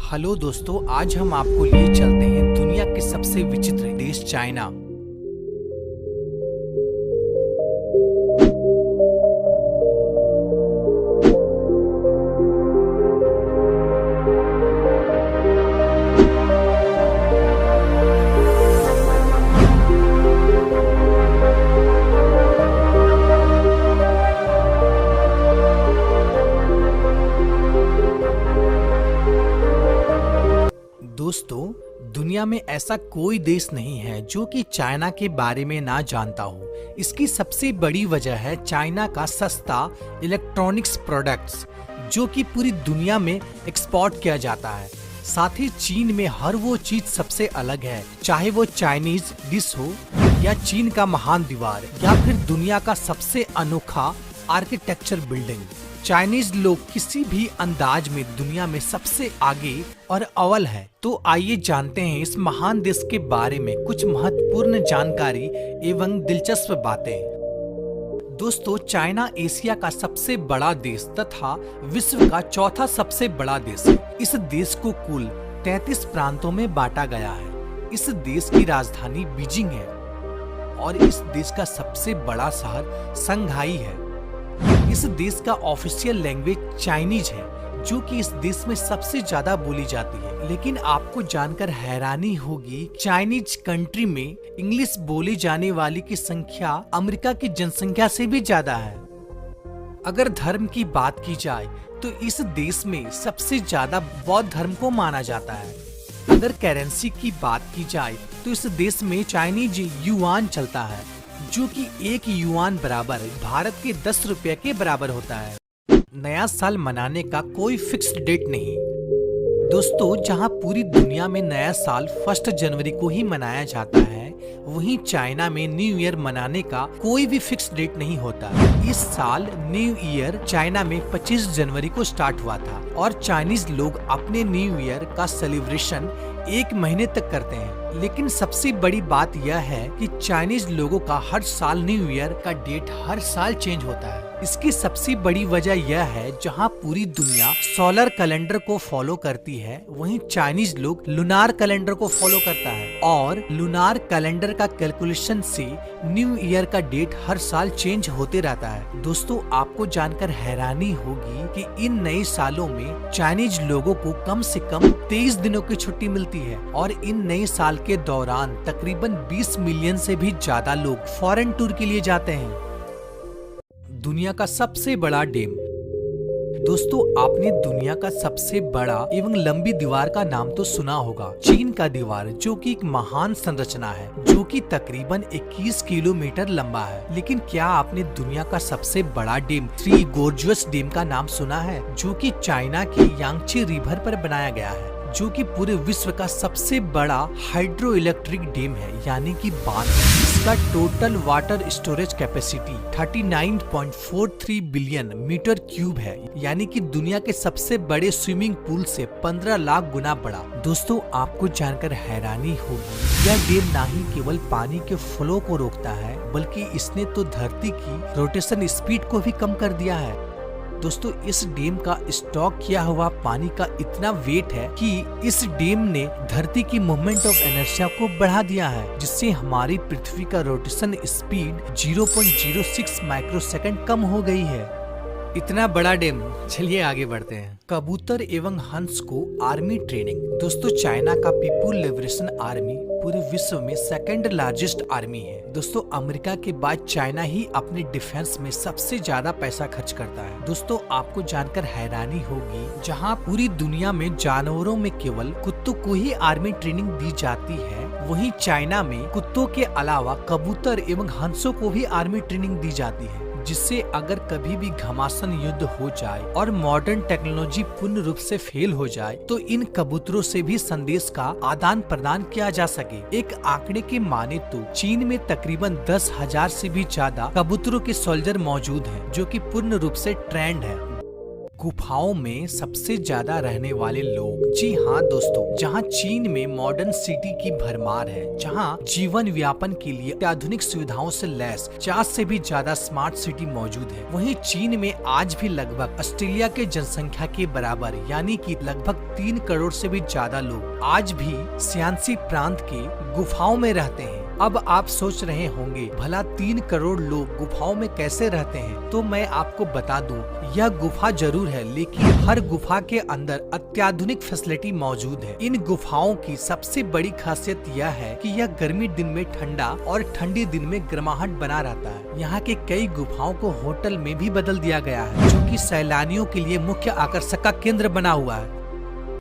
Hello दोस्तों, आज हम आपको लिए चलते हैं दुनिया के सबसे विचित्र देश चाइना। दोस्तों, दुनिया में ऐसा कोई देश नहीं है जो कि चाइना के बारे में ना जानता हो। इसकी सबसे बड़ी वजह है चाइना का सस्ता इलेक्ट्रॉनिक्स प्रोडक्ट्स, जो कि पूरी दुनिया में एक्सपोर्ट किया जाता है। साथ ही चीन में हर वो चीज सबसे अलग है, चाहे वो चाइनीज डिश हो या चीन का महान दीवार या फिर दुनिया का सबसे अनोखा आर्किटेक्चर बिल्डिंग। चाइनीज लोग किसी भी अंदाज में दुनिया में सबसे आगे और अव्वल है। तो आइए जानते हैं इस महान देश के बारे में कुछ महत्वपूर्ण जानकारी एवं दिलचस्प बातें। दोस्तों, चाइना एशिया का सबसे बड़ा देश तथा विश्व का चौथा सबसे बड़ा देश है। इस देश को कुल 33 प्रांतों में बांटा गया है। इस देश की राजधानी बीजिंग है और इस देश का सबसे बड़ा शहर संघाई है। इस देश का ऑफिशियल लैंग्वेज चाइनीज है, जो कि इस देश में सबसे ज्यादा बोली जाती है। लेकिन आपको जानकर हैरानी होगी, चाइनीज कंट्री में इंग्लिश बोली जाने वाली की संख्या अमेरिका की जनसंख्या से भी ज्यादा है। अगर धर्म की बात की जाए तो इस देश में सबसे ज्यादा बौद्ध धर्म को माना जाता है। अगर करेंसी की बात की जाए तो इस देश में चाइनीज युआन चलता है, जो कि 1 युआन बराबर भारत के 10 रुपए के बराबर होता है। नया साल मनाने का कोई फिक्स्ड डेट नहीं। दोस्तों, जहां पूरी दुनिया में नया साल 1 जनवरी को ही मनाया जाता है, वहीं चाइना में न्यू ईयर मनाने का कोई भी फिक्स डेट नहीं होता। इस साल न्यू ईयर चाइना में 25 जनवरी को स्टार्ट हुआ था और चाइनीज लोग अपने न्यू ईयर का सेलिब्रेशन 1 महीने तक करते हैं। लेकिन सबसे बड़ी बात यह है कि चाइनीज लोगों का हर साल न्यू ईयर का डेट हर साल चेंज होता है। इसकी सबसे बड़ी वजह यह है, जहां पूरी दुनिया सोलर कैलेंडर को फॉलो करती है, वहीं चाइनीज लोग लूनार कैलेंडर को फॉलो करता है और लूनार कैलेंडर का कैलकुलेशन से न्यू ईयर का डेट हर साल चेंज होते रहता है। दोस्तों, आपको जानकर हैरानी होगी कि इन नए सालों में चाइनीज लोगों को कम से कम 23 दिनों की छुट्टी मिलती है और इन नए साल के दौरान तकरीबन 20 मिलियन से भी ज्यादा लोग फॉरेन टूर के लिए जाते हैं। दुनिया का सबसे बड़ा डैम। दोस्तों, आपने दुनिया का सबसे बड़ा एवं लंबी दीवार का नाम तो सुना होगा, चीन का दीवार, जो कि एक महान संरचना है, जो कि तकरीबन 21 किलोमीटर लंबा है। लेकिन क्या आपने दुनिया का सबसे बड़ा डैम थ्री गोर्जियस डैम का नाम सुना है, जो कि चाइना के यांगचे रिवर पर बनाया गया है, जो कि पूरे विश्व का सबसे बड़ा हाइड्रो इलेक्ट्रिक डैम है, यानी कि बांध है। इसका total water storage capacity 39.43 billion metre cube है, यानी कि दुनिया के सबसे बड़े स्विमिंग पूल से 15 लाख गुना बड़ा। दोस्तों, आपको जानकर हैरानी होगी, यह डैम ना ही केवल पानी के फ्लो को रोकता है, बल्कि इसने तो धरती की रोटेशन स्पीड को भी कम कर दिया है। दोस्तों, इस डैम का स्टॉक किया हुआ पानी का इतना वेट है कि इस डैम ने धरती की मूवमेंट ऑफ इनर्शिया को बढ़ा दिया है, जिससे हमारी पृथ्वी का रोटेशन स्पीड 0.06 माइक्रोसेकंड कम हो गई है। इतना बड़ा डैम। चलिए आगे बढ़ते हैं। कबूतर एवं हंस को आर्मी ट्रेनिंग। दोस्तों, चाइना का पीपुल लिबरेशन आर्मी पूरे विश्व में सेकंड लार्जेस्ट आर्मी है। दोस्तों, अमेरिका के बाद चाइना ही अपने डिफेंस में सबसे ज्यादा पैसा खर्च करता है। दोस्तों, आपको जानकर हैरानी होगी, जहां पूरी दुनिया में जानवरों में केवल कुत्तों को ही आर्मी ट्रेनिंग दी जाती है, वहीं चाइना में कुत्तों के अलावा कबूतर एवं हंसों को भी आर्मी ट्रेनिंग दी जाती है, जिससे अगर कभी भी घमासान युद्ध हो जाए और मॉडर्न टेक्नोलॉजी पूर्ण रूप से फेल हो जाए, तो इन कबूतरों से भी संदेश का आदान प्रदान किया जा सके। एक आंकड़े के माने तो चीन में तकरीबन 10,000 से भी ज्यादा कबूतरों के सोल्जर मौजूद हैं, जो कि पूर्ण रूप से ट्रेंड है। गुफाओं में सबसे ज्यादा रहने वाले लोग। जी हाँ दोस्तों, जहाँ चीन में मॉडर्न सिटी की भरमार है, जहाँ जीवन व्यापन के लिए अत्याधुनिक सुविधाओं से लैस 50 से भी ज्यादा स्मार्ट सिटी मौजूद है, वहीं चीन में आज भी लगभग ऑस्ट्रेलिया के जनसंख्या के बराबर यानी कि लगभग 3 करोड़ से भी ज्यादा लोग आज भी सियानसी प्रांत के गुफाओं में रहते हैं। अब आप सोच रहे होंगे भला 3 करोड़ लोग गुफाओं में कैसे रहते हैं? तो मैं आपको बता दूं, यह गुफा जरूर है, लेकिन हर गुफा के अंदर अत्याधुनिक फैसिलिटी मौजूद है। इन गुफाओं की सबसे बड़ी खासियत यह है कि यह गर्मी दिन में ठंडा और ठंडी दिन में गर्माहट बना रहता है। यहाँ के कई गुफाओं को होटल में भी बदल दिया गया है, जो कि सैलानियों के लिए मुख्य आकर्षक का केंद्र बना हुआ है।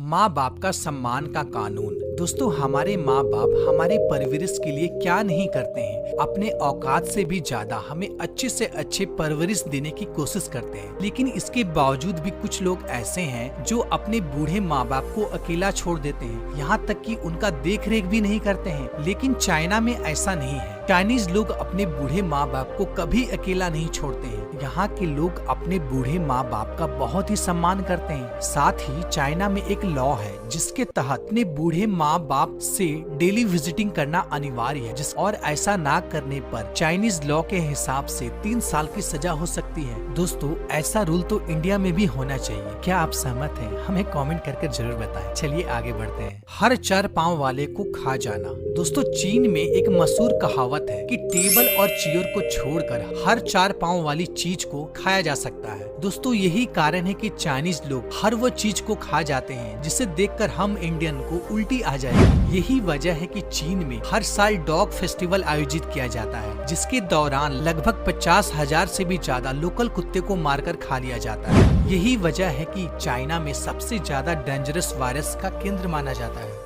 माँ बाप का सम्मान का कानून। दोस्तों, हमारे माँ बाप हमारे परवरिश के लिए क्या नहीं करते हैं। अपने औकात से भी ज्यादा हमें अच्छे से अच्छे परवरिश देने की कोशिश करते हैं, लेकिन इसके बावजूद भी कुछ लोग ऐसे हैं जो अपने बूढ़े माँ बाप को अकेला छोड़ देते हैं, यहाँ तक कि उनका देख रेख भी नहीं करते हैं। लेकिन चाइना में ऐसा नहीं है। चाइनीज लोग अपने बूढ़े माँ बाप को कभी अकेला नहीं छोड़ते हैं। यहाँ के लोग अपने बूढ़े माँ बाप का बहुत ही सम्मान करते हैं। साथ ही चाइना में एक लॉ है जिसके तहत अपने बूढ़े माँ बाप से डेली विजिटिंग करना अनिवार्य है, और ऐसा ना करने पर चाइनीज लॉ के हिसाब से 3 साल की सजा हो सकती है। दोस्तों, ऐसा रूल तो इंडिया में भी होना चाहिए। क्या आप सहमत हैं? हमें कमेंट करके जरूर बताएं। चलिए आगे बढ़ते हैं। हर 4 पाँव वाले को खा जाना। दोस्तों, चीन में एक मशहूर कहावत है कि टेबल और चेयर को छोड़कर हर 4 पाँव वाली चीज को खाया जा सकता है। दोस्तों, यही कारण है कि चाइनीज लोग हर वो चीज को खा जाते हैं जिसे देखकर हम इंडियन को उल्टी आ जाएगी। यही वजह है कि चीन में हर साल डॉग फेस्टिवल आयोजित किया जाता है, जिसके दौरान लगभग 50,000 से भी ज्यादा लोकल कुत्ते को मारकर खा लिया जाता है। यही वजह है कि चाइना में सबसे ज्यादा डेंजरस वायरस का केंद्र माना जाता है।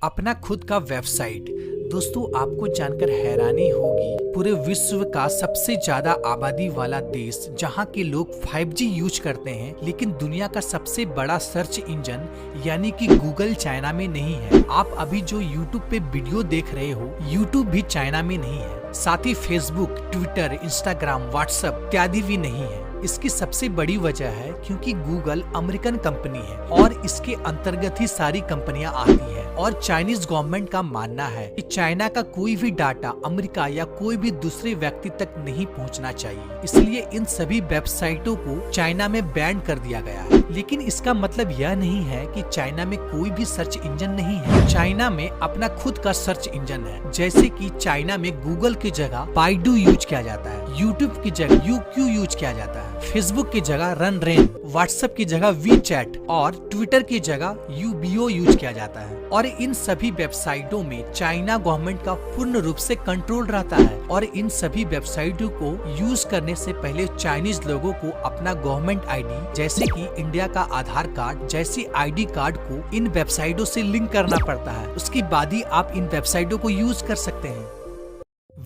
अपना खुद का वेबसाइट। दोस्तों, आपको जानकर हैरानी होगी, पूरे विश्व का सबसे ज्यादा आबादी वाला देश जहां के लोग 5G यूज करते हैं, लेकिन दुनिया का सबसे बड़ा सर्च इंजन यानी कि गूगल चाइना में नहीं है। आप अभी जो YouTube पे वीडियो देख रहे हो, YouTube भी चाइना में नहीं है। साथ ही फेसबुक, ट्विटर, इंस्टाग्राम, व्हाट्सएप इत्यादि भी नहीं है। इसकी सबसे बड़ी वजह है क्योंकि गूगल अमेरिकन कंपनी है और इसके अंतर्गत ही सारी कंपनियां आती हैं, और चाइनीज गवर्नमेंट का मानना है कि चाइना का कोई भी डाटा अमेरिका या कोई भी दूसरे व्यक्ति तक नहीं पहुंचना चाहिए। इसलिए इन सभी वेबसाइटों को चाइना में बैन कर दिया गया है। लेकिन इसका मतलब यह नहीं है कि चाइना में कोई भी सर्च इंजन नहीं है। चाइना में अपना खुद का सर्च इंजन है। जैसे कि चाइना में गूगल की जगह बाइडू यूज किया जाता है, यूट्यूब की जगह यूक्यू यूज किया जाता है, फेसबुक की जगह रनरेन, व्हाट्सएप की जगह वीचैट और ट्विटर की जगह यूबीओ यूज किया जाता है। और इन सभी वेबसाइटों में चाइना गवर्नमेंट का पूर्ण रूप से कंट्रोल रहता है, और इन सभी वेबसाइटों को यूज करने से पहले चाइनीज लोगों को अपना गवर्नमेंट आईडी जैसे कि इंडिया का आधार कार्ड जैसी आईडी कार्ड को इन वेबसाइटों से लिंक करना पड़ता है। उसके बाद ही आप इन वेबसाइटों को यूज कर सकते हैं।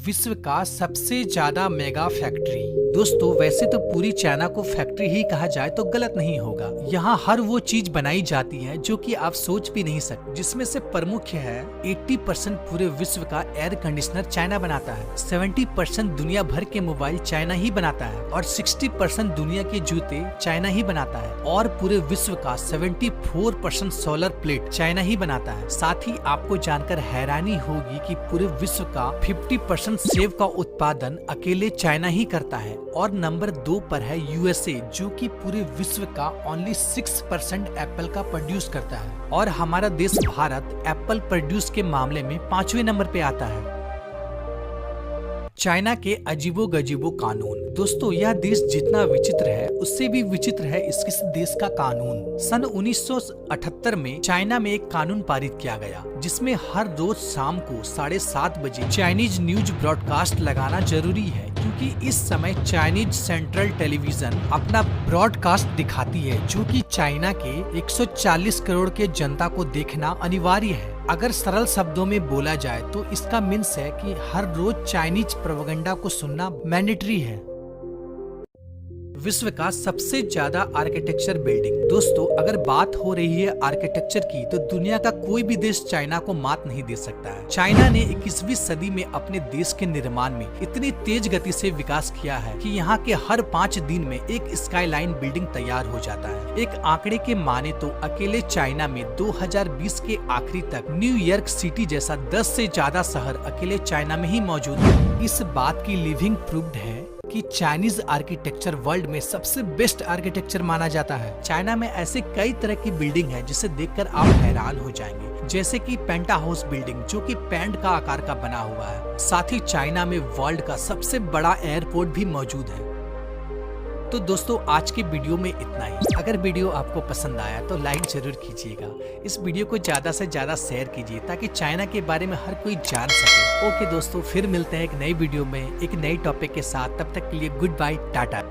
विश्व का सबसे ज्यादा मेगा फैक्ट्री। दोस्तों, वैसे तो पूरी चाइना को फैक्ट्री ही कहा जाए तो गलत नहीं होगा। यहाँ हर वो चीज बनाई जाती है जो कि आप सोच भी नहीं सकते, जिसमें से प्रमुख है 80% पूरे विश्व का एयर कंडीशनर चाइना बनाता है, 70% दुनिया भर के मोबाइल चाइना ही बनाता है, और 60% दुनिया के जूते चाइना ही बनाता है, और पूरे विश्व का 74% सोलर प्लेट चाइना ही बनाता है। साथ ही आपको जानकर हैरानी होगी कि पूरे विश्व का 50% सेब का उत्पादन अकेले चाइना ही करता है, और नंबर 2 पर है यूएसए, जो कि पूरे विश्व का ओनली 6% एप्पल का प्रोड्यूस करता है, और हमारा देश भारत एप्पल प्रोड्यूस के मामले में 5वें नंबर पे आता है। चाइना के अजीबो गजीबो कानून। दोस्तों, यह देश जितना विचित्र है उससे भी विचित्र है इस देश का कानून। सन 1978 में चाइना में एक कानून पारित किया गया जिसमें हर रोज शाम को 7:30 बजे चाइनीज न्यूज ब्रॉडकास्ट लगाना जरूरी है, क्योंकि इस समय चाइनीज सेंट्रल टेलीविजन अपना ब्रॉडकास्ट दिखाती है, जो कि चाइना के 140 करोड़ के जनता को देखना अनिवार्य है। अगर सरल शब्दों में बोला जाए तो इसका मीन्स है कि हर रोज चाइनीज प्रोपेगेंडा को सुनना मैंडेटरी है। विश्व का सबसे ज्यादा आर्किटेक्चर बिल्डिंग। दोस्तों, अगर बात हो रही है आर्किटेक्चर की तो दुनिया का कोई भी देश चाइना को मात नहीं दे सकता है। चाइना ने 21वीं सदी में अपने देश के निर्माण में इतनी तेज गति से विकास किया है कि यहाँ के हर 5 दिन में एक स्काईलाइन बिल्डिंग तैयार हो जाता है। एक आंकड़े के माने तो अकेले चाइना में 2020 के आखिरी तक न्यूयॉर्क सिटी जैसा 10 से ज्यादा शहर अकेले चाइना में ही मौजूद है। इस बात की लिविंग प्रूफ्ड है कि चाइनीज आर्किटेक्चर वर्ल्ड में सबसे बेस्ट आर्किटेक्चर माना जाता है। चाइना में ऐसे कई तरह की बिल्डिंग है जिसे देखकर आप हैरान हो जाएंगे, जैसे कि पेंटा हाउस बिल्डिंग जो कि पैंट का आकार का बना हुआ है। साथ ही चाइना में वर्ल्ड का सबसे बड़ा एयरपोर्ट भी मौजूद है। तो दोस्तों, आज के वीडियो में इतना ही। अगर वीडियो आपको पसंद आया तो लाइक जरूर कीजिएगा। इस वीडियो को ज्यादा से ज्यादा शेयर कीजिए ताकि चाइना के बारे में हर कोई जान सके। ओके दोस्तों, फिर मिलते हैं एक नई वीडियो में एक नई टॉपिक के साथ। तब तक के लिए गुड बाय, टाटा।